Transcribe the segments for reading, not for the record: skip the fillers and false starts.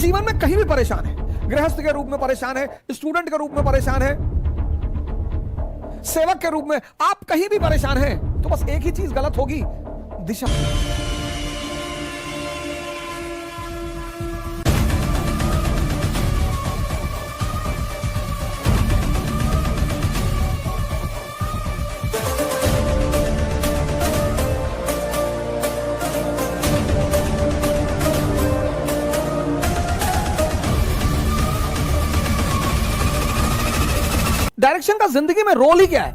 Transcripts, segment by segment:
जीवन में कहीं भी परेशान है, गृहस्थ के रूप में परेशान है, स्टूडेंट के रूप में परेशान है, सेवक के रूप में, आप कहीं भी परेशान हैं, तो बस एक ही चीज गलत होगी, दिशा। डायरेक्शन का जिंदगी में रोल ही क्या है?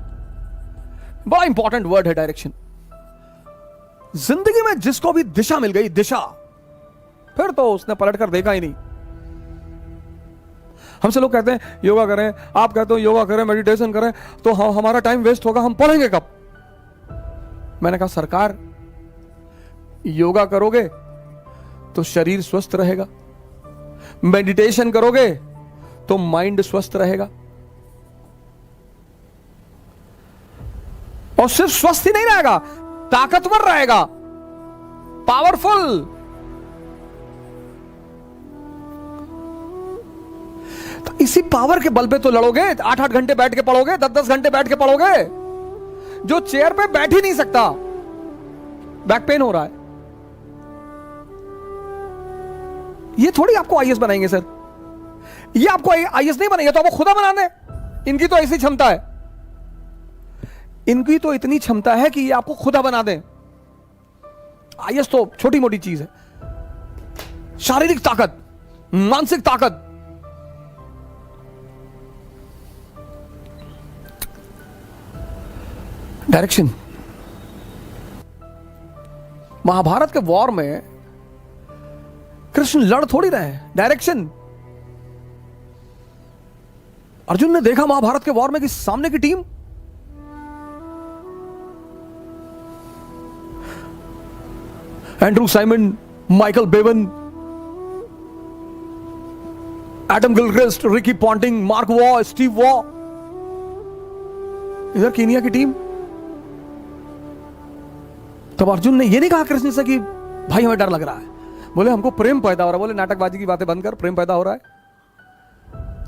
बड़ा इंपॉर्टेंट वर्ड है डायरेक्शन। जिंदगी में जिसको भी दिशा मिल गई, दिशा, फिर तो उसने पलट कर देखा ही नहीं। हमसे लोग कहते हैं योगा करें, आप कहते हो योगा करें, मेडिटेशन करें, तो हमारा टाइम वेस्ट होगा, हम पढ़ेंगे कब? मैंने कहा सरकार, योगा करोगे तो शरीर स्वस्थ रहेगा, मेडिटेशन करोगे तो माइंड स्वस्थ रहेगा, और सिर्फ स्वस्थ ही नहीं रहेगा, ताकतवर रहेगा, पावरफुल। तो इसी पावर के बल पे तो लड़ोगे, 8-8 घंटे बैठ के पढ़ोगे, 10-10 घंटे बैठ के पढ़ोगे। जो चेयर पे बैठ ही नहीं सकता, बैक पेन हो रहा है, ये थोड़ी आपको आईएएस बनाएंगे सर, ये आपको आईएएस नहीं बनाएंगे, तो आपको खुदा बना दे। इनकी तो ऐसी क्षमता है, इनकी तो इतनी क्षमता है कि ये आपको खुदा बना दें। आईएएस तो छोटी मोटी चीज है, शारीरिक ताकत, मानसिक ताकत। डायरेक्शन। महाभारत के वॉर में कृष्ण लड़ थोड़ी रहे हैं, डायरेक्शन। अर्जुन ने देखा महाभारत के वॉर में कि सामने की team Andrew Simon, Michael Bevan, Adam Gilchrist, Ricky Ponting, mark Waugh, Steve Waugh, इधर कीनिया की टीम। तब अर्जुन ने यह नहीं कहा कृष्ण से कि भाई हमें डर लग रहा है, बोले हमको प्रेम पैदा हो रहा है। बोले नाटकबाजी की बातें बंद कर, प्रेम पैदा हो रहा है,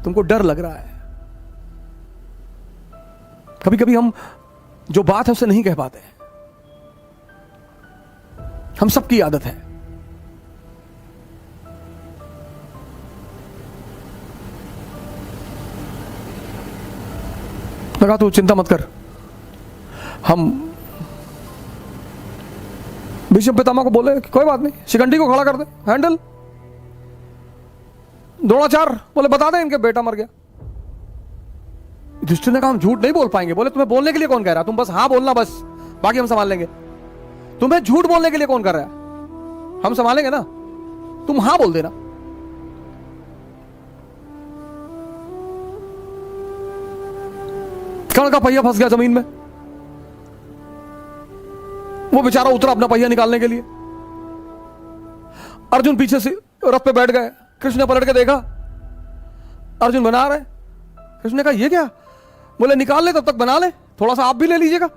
तुमको डर लग रहा है। कभी कभी हम जो बात है उसे नहीं कह पाते, हम सबकी आदत है। लगा तू चिंता मत कर, हम भीष्म पितामह को बोले कोई बात नहीं, शिखंडी को खड़ा कर दे, हैंडल। द्रोणाचार्य बोले बता दे इनके बेटा मर गया। युधिष्ठिर ने कहा हम झूठ नहीं बोल पाएंगे। बोले तुम्हें बोलने के लिए कौन कह रहा, तुम बस हाँ बोलना, बस बाकी हम संभाल लेंगे। तुम्हें झूठ बोलने के लिए कौन कर रहा है, हम संभालेंगे ना, तुम हां बोल देना। कर्ण का पहिया फंस गया जमीन में, वो बेचारा उतरा अपना पहिया निकालने के लिए, अर्जुन पीछे से रथ पे बैठ गए। कृष्ण ने पलट के देखा, अर्जुन बना रहे। कृष्ण ने कहा ये क्या? बोले निकाल ले, तब तक बना ले, थोड़ा सा आप भी ले लीजिएगा।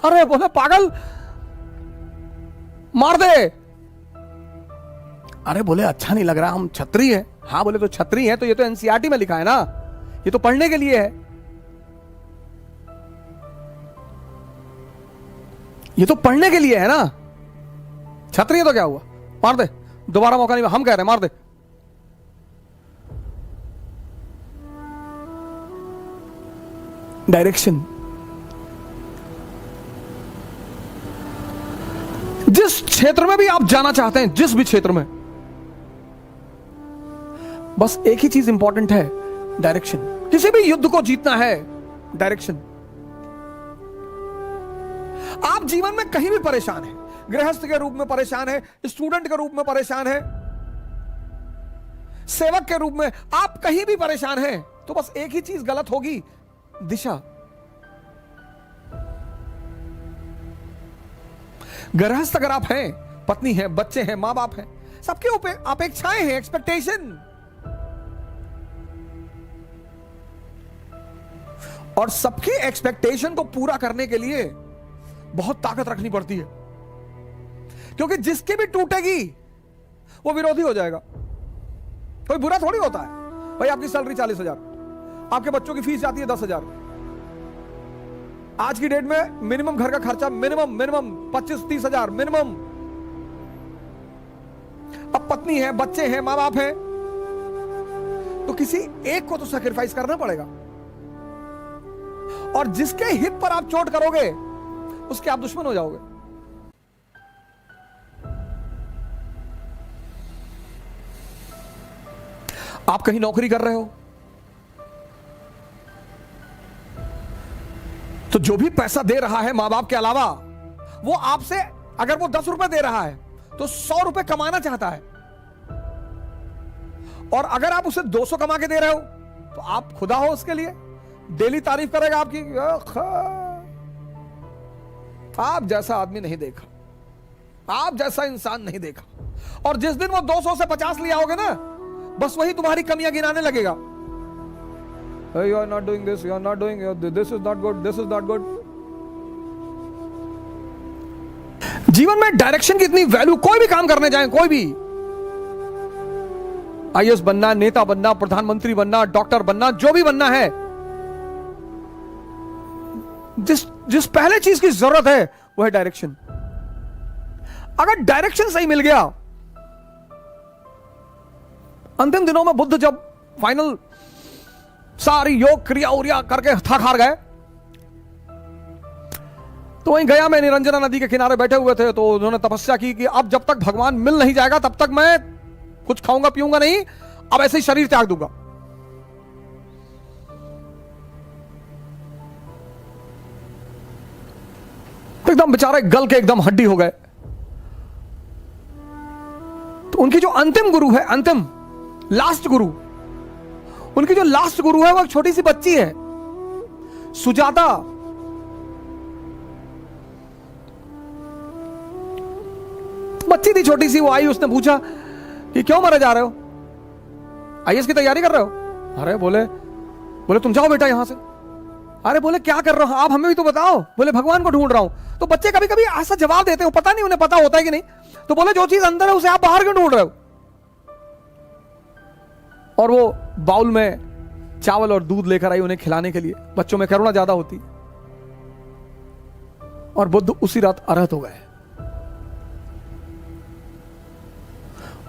अरे बोले पागल, मार दे। अरे बोले अच्छा नहीं लग रहा, हम छत्री हैं। हाँ बोले तो छत्री हैं तो ये तो एनसीईआरटी में लिखा है ना, ये तो पढ़ने के लिए है, ये तो पढ़ने के लिए है ना, छत्री है तो क्या हुआ, मार दे, दोबारा मौका नहीं, हम कह रहे हैं मार दे। डायरेक्शन। जिस क्षेत्र में भी आप जाना चाहते हैं, जिस भी क्षेत्र में, बस एक ही चीज इंपॉर्टेंट है, डायरेक्शन। किसी भी युद्ध को जीतना है, डायरेक्शन। आप जीवन में कहीं भी परेशान हैं, गृहस्थ के रूप में परेशान है, स्टूडेंट के रूप में परेशान है, सेवक के रूप में, आप कहीं भी परेशान हैं, तो बस एक ही चीज गलत होगी, दिशा। गृहस्थ अगर आप हैं, पत्नी है, बच्चे हैं, मां बाप हैं, सबके ऊपर अपेक्षाएं हैं, एक्सपेक्टेशन, और सबकी एक्सपेक्टेशन को पूरा करने के लिए बहुत ताकत रखनी पड़ती है, क्योंकि जिसकी भी टूटेगी वो विरोधी हो जाएगा। कोई बुरा थोड़ी होता है भाई। आपकी सैलरी 40,000, आपके बच्चों की फीस जाती है 10,000। आज की डेट में मिनिमम घर का खर्चा मिनिमम 25-30,000 मिनिमम। अब पत्नी है, बच्चे हैं, मां बाप हैं, तो किसी एक को तो सैक्रिफाइस करना पड़ेगा। और जिसके हित पर आप चोट करोगे उसके आप दुश्मन हो जाओगे। आप कहीं नौकरी कर रहे हो तो जो भी पैसा दे रहा है मां बाप के अलावा, वो आपसे अगर वो 10 रुपए दे रहा है तो 100 रुपए कमाना चाहता है। और अगर आप उसे 200 कमा के दे रहे हो तो आप खुदा हो उसके लिए, डेली तारीफ करेगा आपकी। आप जैसा आदमी नहीं देखा, आप जैसा इंसान नहीं देखा। और जिस दिन वो 200 से 50 लिया होगे ना, बस वही तुम्हारी कमियां गिनाने लगेगा। Hey, you are not doing this, you are not doing this is not good, this is not good. जीवन में डायरेक्शन की इतनी वैल्यू, कोई भी काम करने जाएं, कोई भी आईएएस बनना, नेता बनना, प्रधानमंत्री बनना, डॉक्टर बनना, जो भी बनना है, जिस पहले चीज की जरूरत है वो है डायरेक्शन। अगर डायरेक्शन सही मिल गया, अंतिम दिनों में बुद्ध जब फाइनल सारी योग क्रिया उरिया करके थक हार गए, तो वहीं गया में निरंजना नदी के किनारे बैठे हुए थे, तो उन्होंने तपस्या की कि अब जब तक भगवान मिल नहीं जाएगा तब तक मैं कुछ खाऊंगा पीऊंगा नहीं, अब ऐसे ही शरीर त्याग दूंगा। तो एकदम बेचारे गल के एकदम हड्डी हो गए। तो उनकी जो अंतिम गुरु है, अंतिम लास्ट गुरु, उनकी जो लास्ट गुरु है वो एक छोटी सी बच्ची है, सुजाता। बच्ची थी छोटी सी, वो आई, उसने पूछा कि क्यों मरे जा रहे हो, आईएएस की तैयारी कर रहे हो? अरे बोले तुम जाओ बेटा यहां से। अरे बोले क्या कर रहे हो आप, हमें भी तो बताओ। बोले भगवान को ढूंढ रहा हूं। तो बच्चे कभी कभी ऐसा जवाब देते हो, पता नहीं उन्हें पता होता है कि नहीं। तो बोले जो चीज अंदर है उसे आप बाहर क्यों ढूंढ रहे हो? और वो बाउल में चावल और दूध लेकर आई उन्हें खिलाने के लिए। बच्चों में करुणा ज्यादा होती। और बुद्ध उसी रात अरहत हो गए,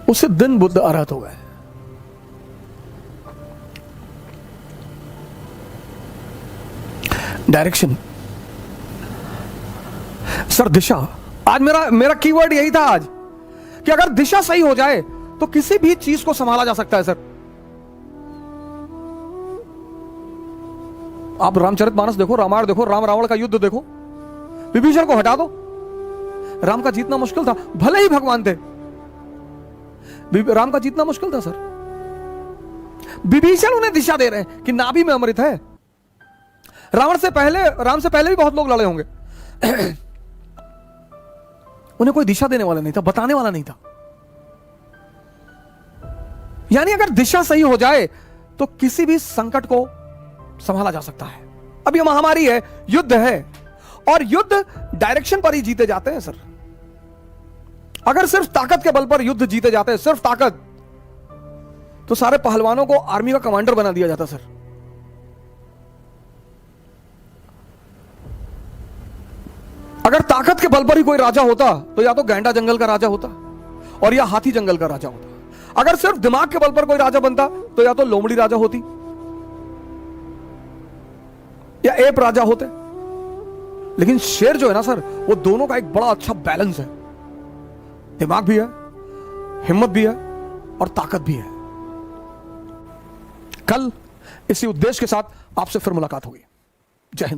उसी दिन बुद्ध अरहत हो गए। डायरेक्शन सर, दिशा। आज मेरा कीवर्ड यही था आज, कि अगर दिशा सही हो जाए तो किसी भी चीज को संभाला जा सकता है। सर आप रामचरितमानस देखो, रामायण देखो, राम रावण का युद्ध देखो, विभीषण को हटा दो, राम का जीतना मुश्किल था। भले ही भगवान थे, राम का जीतना मुश्किल था सर। विभीषण उन्हें दिशा दे रहे हैं कि नाभि में अमृत है। राम से पहले भी बहुत लोग लड़े होंगे। उन्हें कोई दिशा देने वाला नहीं था, बताने वाला नहीं था। यानी अगर दिशा सही हो जाए तो किसी भी संकट को संभाला जा सकता है। अब ये महामारी है, युद्ध है, और युद्ध डायरेक्शन पर ही जीते जाते हैं सर। अगर सिर्फ ताकत के बल पर युद्ध जीते जाते हैं, सिर्फ ताकत, तो सारे पहलवानों को आर्मी का कमांडर बना दिया जाता सर। अगर ताकत के बल पर ही कोई राजा होता तो या तो गैंडा जंगल का राजा होता और या हाथी जंगल का राजा होता। अगर सिर्फ दिमाग के बल पर कोई राजा बनता तो या तो लोमड़ी राजा होती या एप राजा होते। लेकिन शेर जो है ना सर, वो दोनों का एक बड़ा अच्छा बैलेंस है। दिमाग भी है, हिम्मत भी है और ताकत भी है। कल इसी उद्देश्य के साथ आपसे फिर मुलाकात होगी। जय हिंद।